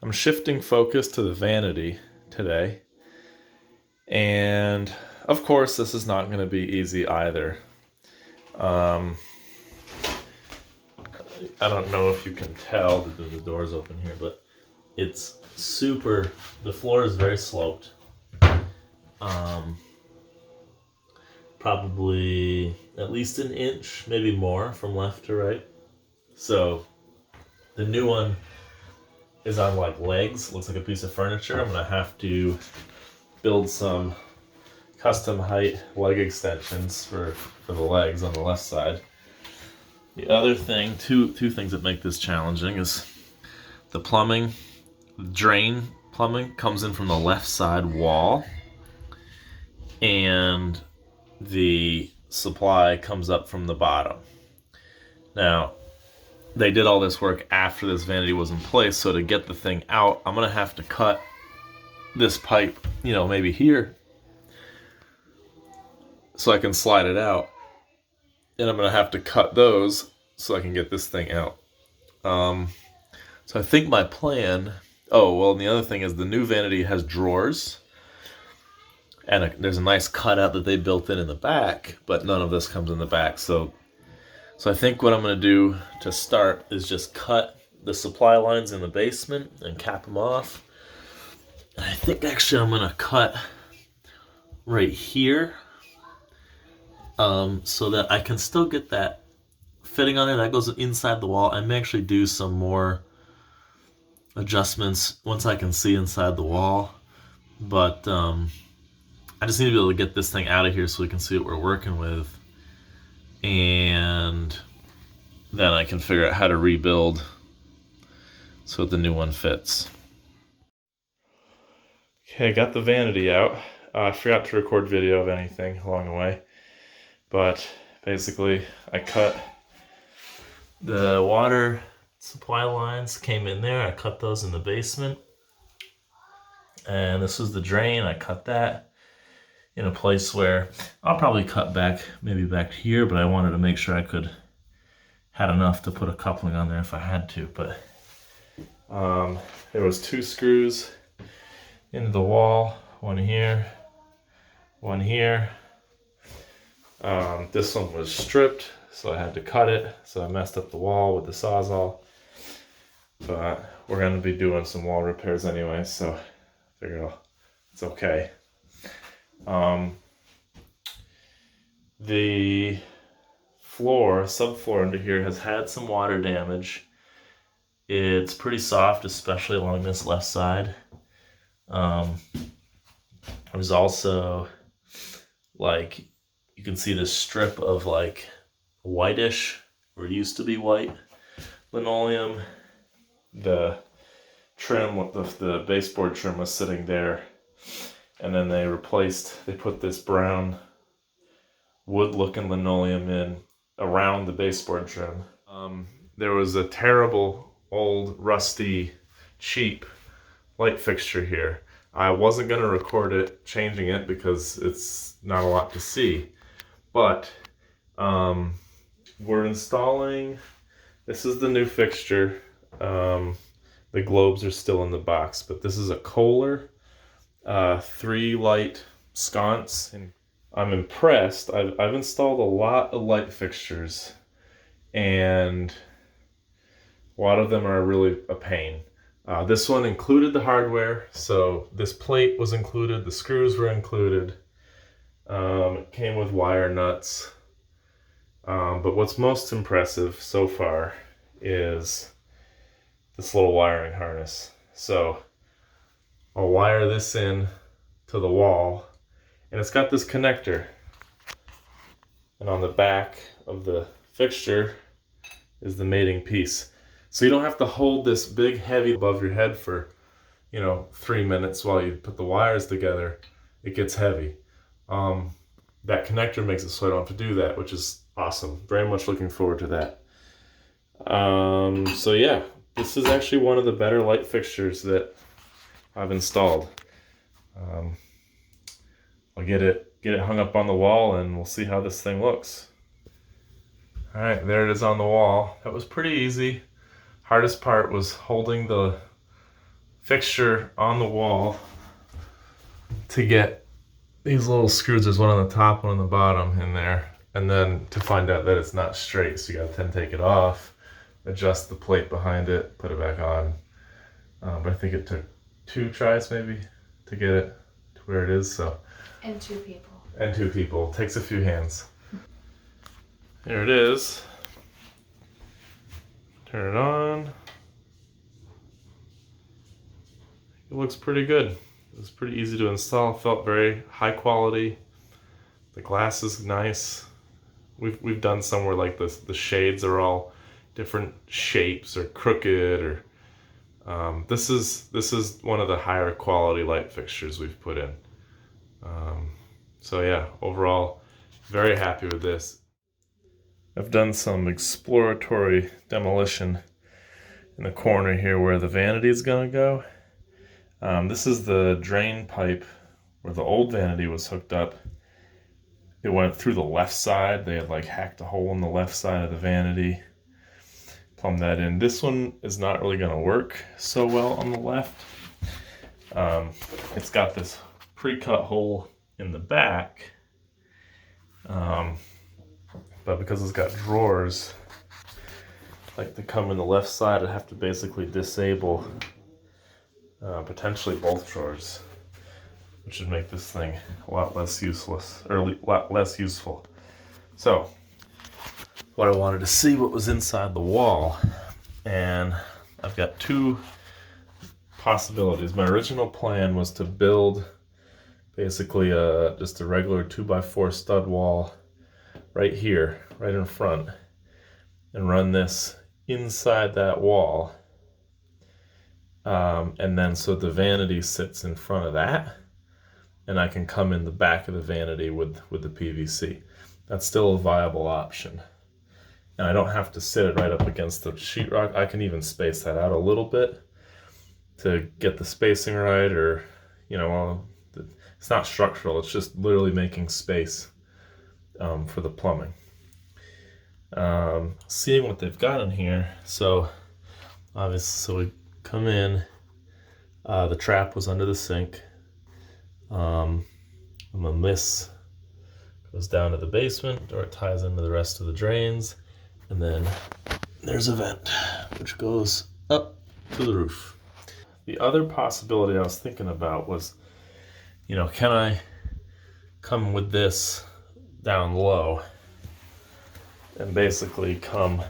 I'm shifting focus to the Vanity today. And of course, this is not going to be easy either. I don't know if you can tell that the door's open here, but it's super, the floor is very sloped. Probably at least an inch, maybe more from left to right. So the new one is on like legs, looks like a piece of furniture. I'm gonna have to build some custom height leg extensions for the legs on the left side. The other thing, two things that make this challenging is the plumbing. Drain plumbing comes in from the left side wall, and the supply comes up from the bottom. Now, they did all this work after this vanity was in place, so to get the thing out, I'm gonna have to cut this pipe, maybe here, so I can slide it out. And I'm gonna have to cut those so I can get this thing out. So I think my plan, and the other thing is the new vanity has drawers, and there's a nice cutout that they built in the back, but none of this comes in the back. So I think what I'm going to do to start is just cut the supply lines in the basement and cap them off. And I think actually I'm going to cut right here, so that I can still get that fitting on there. That goes inside the wall. I may actually do some more adjustments once I can see inside the wall. But I just need to be able to get this thing out of here so we can see what we're working with. And then I can figure out how to rebuild so the new one fits. Okay, got the vanity out. I forgot to record video of anything along the way. But basically, I cut the water supply lines, came in there. I cut those in the basement. And this was the drain. I cut that in a place where I'll probably cut back, maybe back here, but I wanted to make sure I had enough to put a coupling on there if I had to. But there was 2 screws into the wall, one here, one here. This one was stripped, so I had to cut it, so I messed up the wall with the Sawzall. But we're going to be doing some wall repairs anyway, so I figure it's okay. The subfloor under here has had some water damage. It's pretty soft, especially along this left side. There's also, you can see this strip of whitish, or it used to be white linoleum. The trim, the baseboard trim was sitting there. And then they put this brown wood-looking linoleum in around the baseboard trim. There was a terrible, old, rusty, cheap light fixture here. I wasn't going to record it changing it because it's not a lot to see. But we're installing, this is the new fixture. The globes are still in the box, but this is a Kohler 3-light sconce. And I'm impressed. I've installed a lot of light fixtures, and a lot of them are really a pain. This one included the hardware, so this plate was included, the screws were included. It came with wire nuts. But what's most impressive so far is this little wiring harness. So I'll wire this in to the wall, and it's got this connector. And on the back of the fixture is the mating piece. So you don't have to hold this big heavy above your head for, 3 minutes while you put the wires together. It gets heavy. That connector makes it so I don't have to do that, which is awesome. Very much looking forward to that. So yeah, this is actually one of the better light fixtures that I've installed. I'll get it hung up on the wall, and we'll see how this thing looks. All right, there it is on the wall. That was pretty easy. Hardest part was holding the fixture on the wall to get these little screws. There's one on the top, one on the bottom in there. And then to find out that it's not straight, so you gotta then take it off, adjust the plate behind it, put it back on. But I think it took 2 tries maybe to get it to where it is. So. And 2 people. And 2 people. Takes a few hands. Here it is. Turn it on. It looks pretty good. It was pretty easy to install. Felt very high quality. The glass is nice. We've done some where like the shades are all different shapes or crooked or this is one of the higher quality light fixtures we've put in. So yeah, overall, very happy with this. I've done some exploratory demolition in the corner here where the vanity is gonna go. This is the drain pipe where the old vanity was hooked up. It went through the left side. They had like hacked a hole in the left side of the vanity, plumbed that in. This one is not really gonna work so well on the left. It's got this pre-cut hole in the back, but because it's got drawers like to come in the left side, I'd have to basically disable potentially both drawers, which would make this thing a lot less useless, or a lot less useful. So what I wanted to see what was inside the wall, and I've got 2 possibilities. My original plan was to build basically just a regular 2x4 stud wall right here, right in front, and run this inside that wall. And then so the vanity sits in front of that, and I can come in the back of the vanity with the PVC. That's still a viable option. And I don't have to sit it right up against the sheetrock. I can even space that out a little bit to get the spacing right, or, you know, it's not structural, it's just literally making space for the plumbing. Seeing what they've got in here, so obviously, so we come in, the trap was under the sink, and then this goes down to the basement, or it ties into the rest of the drains, and then there's a vent which goes up to the roof. The other possibility I was thinking about was, you know, can I come with this down low and basically come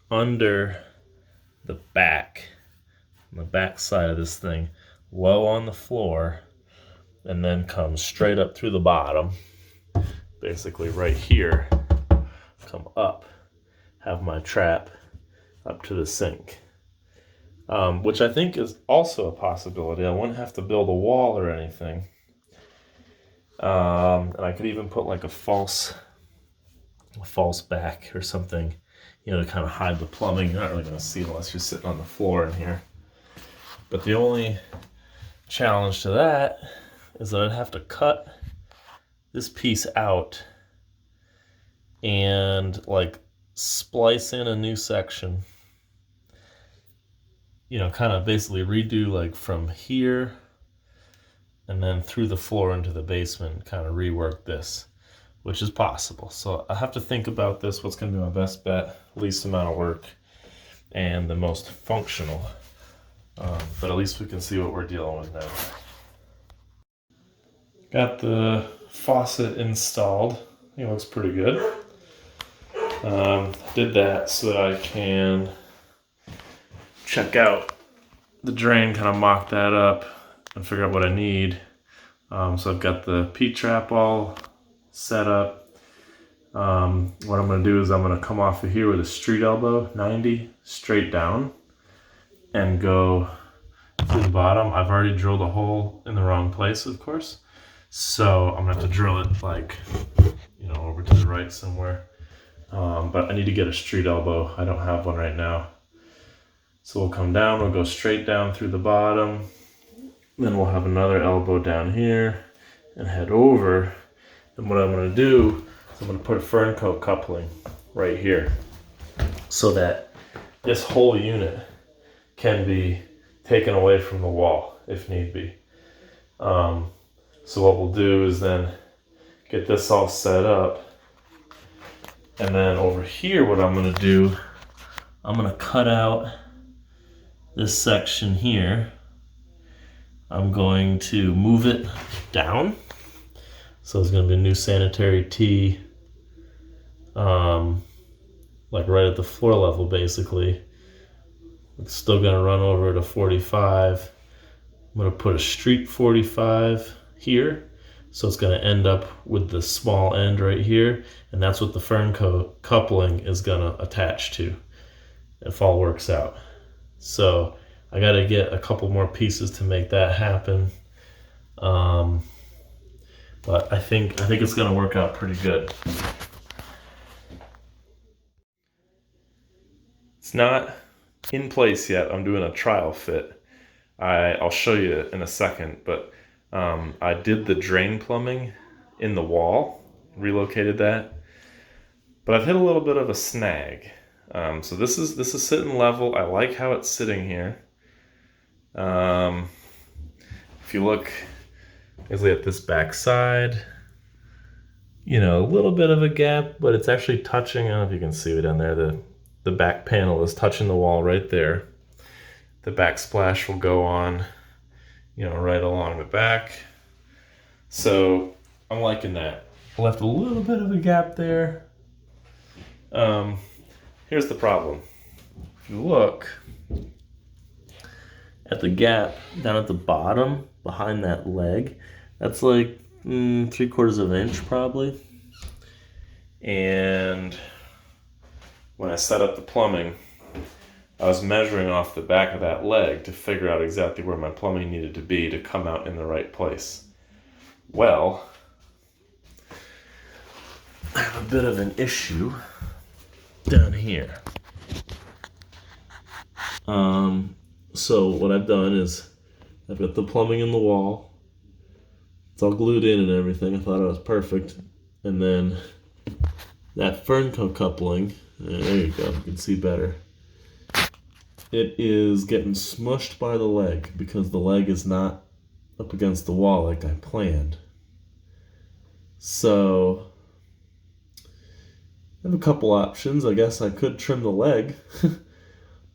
under the back, on the back side of this thing, low on the floor, and then come straight up through the bottom, basically right here, come up, have my trap up to the sink. Which I think is also a possibility. I wouldn't have to build a wall or anything. And I could even put like a false back or something, you know, to kind of hide the plumbing. You're not really going to see it unless you're sitting on the floor in here. But the only challenge to that is that I'd have to cut this piece out and like splice in a new section, you know, kind of basically redo like from here and then through the floor into the basement, kind of rework this, which is possible. So I have to think about this, what's going to be my best bet, least amount of work, and the most functional. But at least we can see what we're dealing with now. Got the faucet installed. It looks pretty good. Did that so that I can check out the drain, kind of mock that up and figure out what I need. So I've got the P-trap all set up. What I'm going to do is I'm going to come off of here with a street elbow, 90, straight down, and go to the bottom. I've already drilled a hole in the wrong place, of course. So I'm going to have to drill it like, you know, over to the right somewhere. But I need to get a street elbow. I don't have one right now. So we'll come down, we'll go straight down through the bottom. Then we'll have another elbow down here and head over. And what I'm going to do is I'm going to put a fern coat coupling right here so that this whole unit can be taken away from the wall if need be. So what we'll do is then get this all set up, and then over here what I'm going to do, I'm going to cut out this section here. I'm going to move it down, so it's going to be a new sanitary tee, like right at the floor level basically. It's still going to run over to 45. I'm going to put a street 45 here, so it's going to end up with the small end right here, and that's what the fern coupling is going to attach to if all works out. So I got to get a couple more pieces to make that happen, but I think it's going to work out pretty good. It's not in place yet. I'm doing a trial fit. I'll show you in a second, but I did the drain plumbing in the wall, relocated that, but I've hit a little bit of a snag. So this is sitting level. I like how it's sitting here. If you look basically at this back side, you know, a little bit of a gap, but it's actually touching. I don't know if you can see it in there. The back panel is touching the wall right there. The backsplash will go on, you know, right along the back. So I'm liking that. I left a little bit of a gap there. Here's the problem. If you look at the gap down at the bottom behind that leg, that's like 3/4 of an inch probably. And when I set up the plumbing, I was measuring off the back of that leg to figure out exactly where my plumbing needed to be to come out in the right place. Well, I have a bit of an issue down here. So what I've done is I've got the plumbing in the wall. It's all glued in and everything. I thought it was perfect. And then that fern coupling, there you go, you can see better. It is getting smushed by the leg because the leg is not up against the wall like I planned. So I have a couple options. I guess I could trim the leg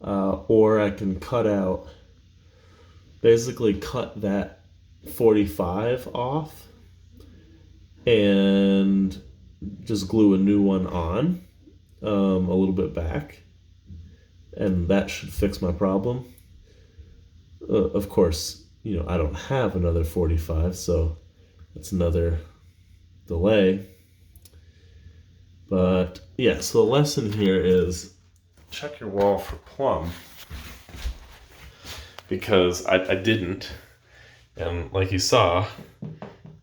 or I can basically cut that 45 off and just glue a new one on a little bit back, and that should fix my problem. Of course, you know, I don't have another 45, so that's another delay. But yeah, so the lesson here is check your wall for plumb, because I didn't, and like you saw,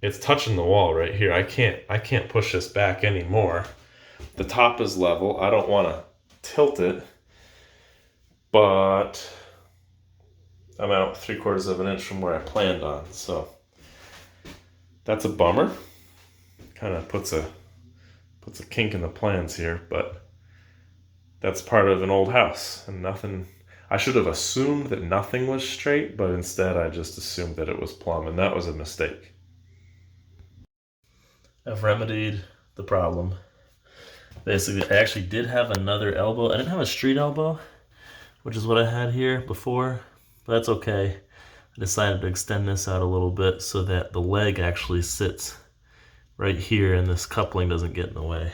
it's touching the wall right here. I can't push this back anymore. The top is level. I don't want to tilt it, but I'm out 3/4 of an inch from where I planned on. So that's a bummer. Kind of puts a kink in the plans here, but that's part of an old house, and nothing. I should have assumed that nothing was straight, but instead I just assumed that it was plumb, and that was a mistake. I've remedied the problem. Basically, I actually did have another elbow. I didn't have a street elbow, which is what I had here before, but that's okay. I decided to extend this out a little bit so that the leg actually sits right here and this coupling doesn't get in the way.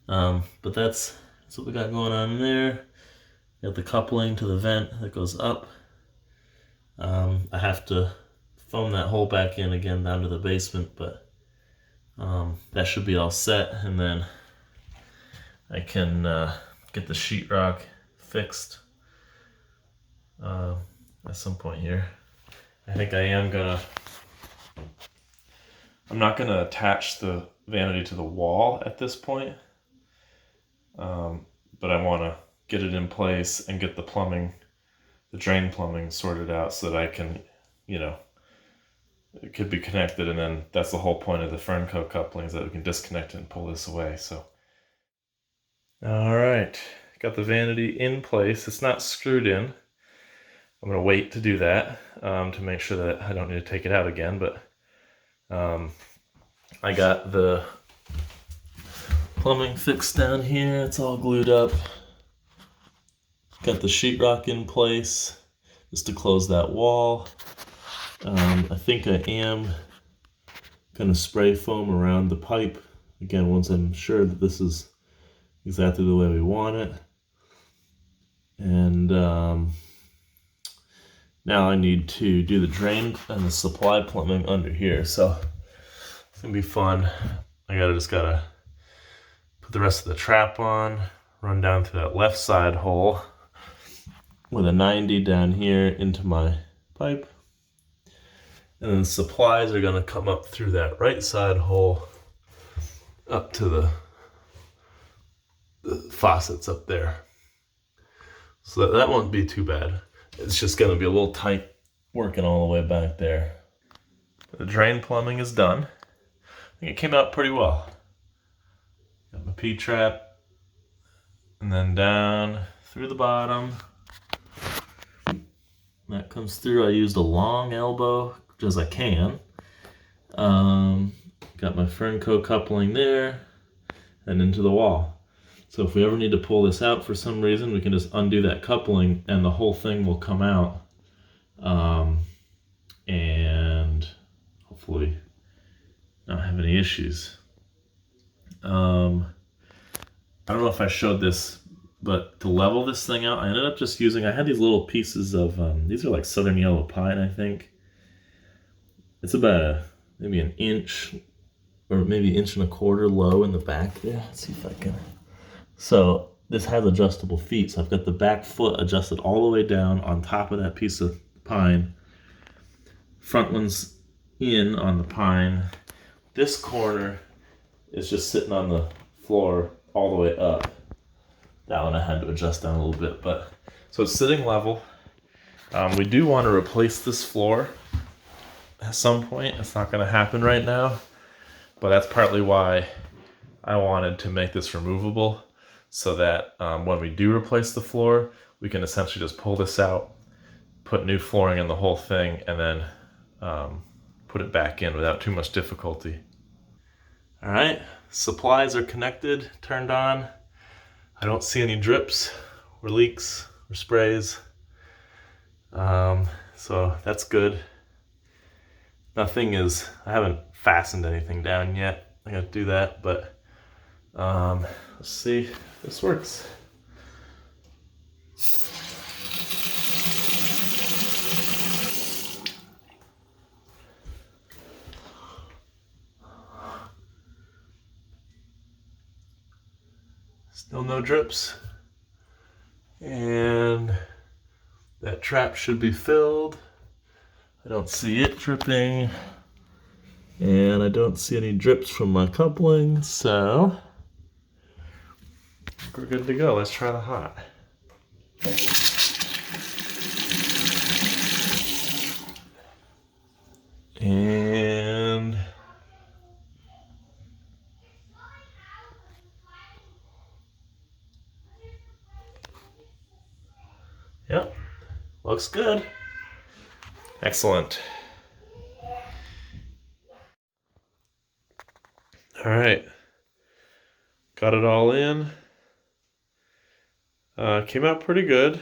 But that's what we got going on in there. Got the coupling to the vent that goes up. I have to foam that hole back in again down to the basement, but that should be all set, and then I can get the sheetrock fixed at some point here. I think I'm not gonna attach the vanity to the wall at this point, but I want to get it in place and get the plumbing, the drain plumbing sorted out so that I can, you know, it could be connected, and then that's the whole point of the fern coupling, is that we can disconnect it and pull this away. So, all right, got the vanity in place. It's not screwed in. I'm gonna wait to do that to make sure that I don't need to take it out again, but I got the plumbing fixed down here. It's all glued up. Got the sheetrock in place just to close that wall. I think I am gonna spray foam around the pipe again once I'm sure that this is exactly the way we want it. And now I need to do the drain and the supply plumbing under here, so it's gonna be fun. I just gotta put the rest of the trap on, run down through that left side hole with a 90 down here into my pipe, and then supplies are gonna come up through that right side hole up to the faucets up there. So that won't be too bad. It's just gonna be a little tight working all the way back there. The drain plumbing is done. I think it came out pretty well. Got my P-trap, and then down through the bottom. That comes through. I used a long elbow, as I can. Got my Fernco coupling there, and into the wall. So if we ever need to pull this out for some reason, we can just undo that coupling and the whole thing will come out. And hopefully not have any issues. I don't know if I showed this, but to level this thing out, I ended up just using, I had these little pieces of, these are like Southern Yellow Pine, I think. It's about maybe an inch or maybe an inch and a quarter low in the back there. Let's see if I can. So this has adjustable feet. So I've got the back foot adjusted all the way down on top of that piece of pine. Front one's in on the pine. This corner is just sitting on the floor all the way up. That one I had to adjust down a little bit, but so it's sitting level. We do want to replace this floor at some point. It's not going to happen right now, but that's partly why I wanted to make this removable, so that when we do replace the floor, we can essentially just pull this out, put new flooring in the whole thing, and then put it back in without too much difficulty. All right, supplies are connected, turned on. I don't see any drips or leaks or sprays. So that's good. I haven't fastened anything down yet. I gotta do that, but let's see if this works. Still no drips. And that trap should be filled. I don't see it dripping. And I don't see any drips from my coupling, so we're good to go. Let's try the hot. And yep, looks good. Excellent. All right, got it all in. Came out pretty good.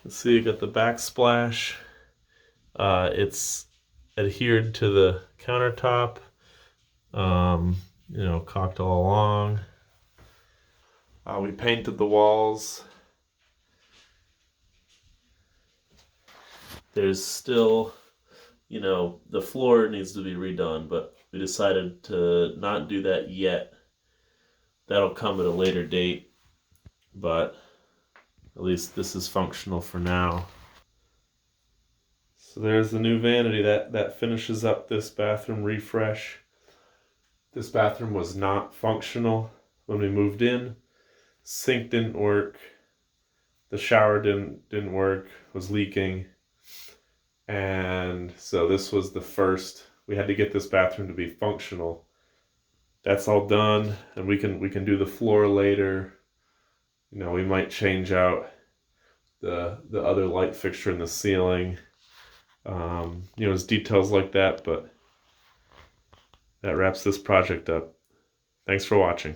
Let's see, you got the backsplash. It's adhered to the countertop, caulked all along. We painted the walls. There's still, the floor needs to be redone, but we decided to not do that yet. That'll come at a later date, but at least this is functional for now. So there's the new vanity that finishes up this bathroom refresh. This bathroom was not functional when we moved in. Sink didn't work. The shower didn't work, was leaking. And so this was the first. We had to get this bathroom to be functional. That's all done, and we can do the floor later. We might change out the other light fixture in the ceiling. You know, it's details like that, but that wraps this project up. Thanks for watching.